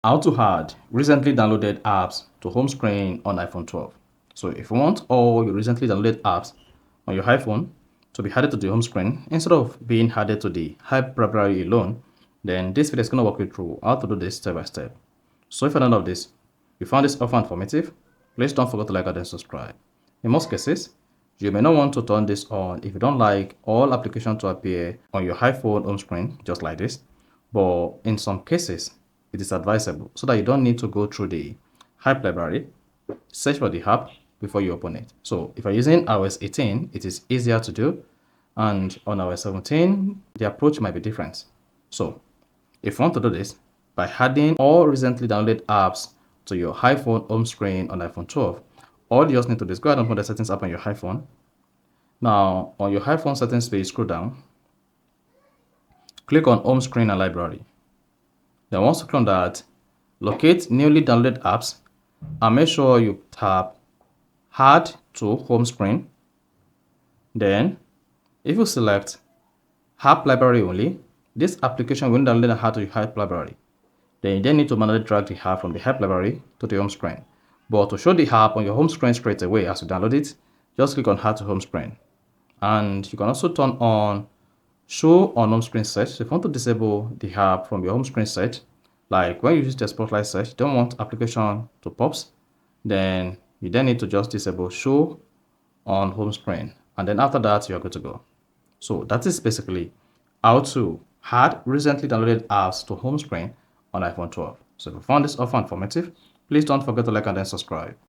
How to add recently downloaded apps to home screen on iPhone 12. So if you want all your recently downloaded apps on your iPhone to be added to the home screen instead of being added to the app library alone, then this video is going to walk you through how to do this step by step. So if you're none of this, you found this offer informative, please don't forget to like and subscribe. In most cases, you may not want to turn this on if you don't like all applications to appear on your iPhone home screen just like this, but in some cases, it is advisable so that you don't need to go through the app library, search for the app before you open it. So if you're using iOS 18, it is easier to do, and on iOS 17, the approach might be different. So if you want to do this, by adding all recently downloaded apps to your iPhone home screen on iPhone 12, all you just need to do is go ahead and open the settings app on your iPhone. Now, on your iPhone settings page, scroll down, click on home screen and library. Then once you click on that, locate newly downloaded apps and make sure you tap add to home screen. Then if you select app library only, this application will download and add to your app library. Then you need to manually drag the app from the app library to the home screen. But to show the app on your home screen straight away as you download it, just click on add to home screen. And you can also turn on show on home screen search. So if you want to disable the app from your home screen search, like when you use the spotlight search, you don't want application to pops, then you need to just disable show on home screen. And then after that, you're good to go. So that is basically how to add recently downloaded apps to home screen on iPhone 12. So if you found this offer informative, please don't forget to like and then subscribe.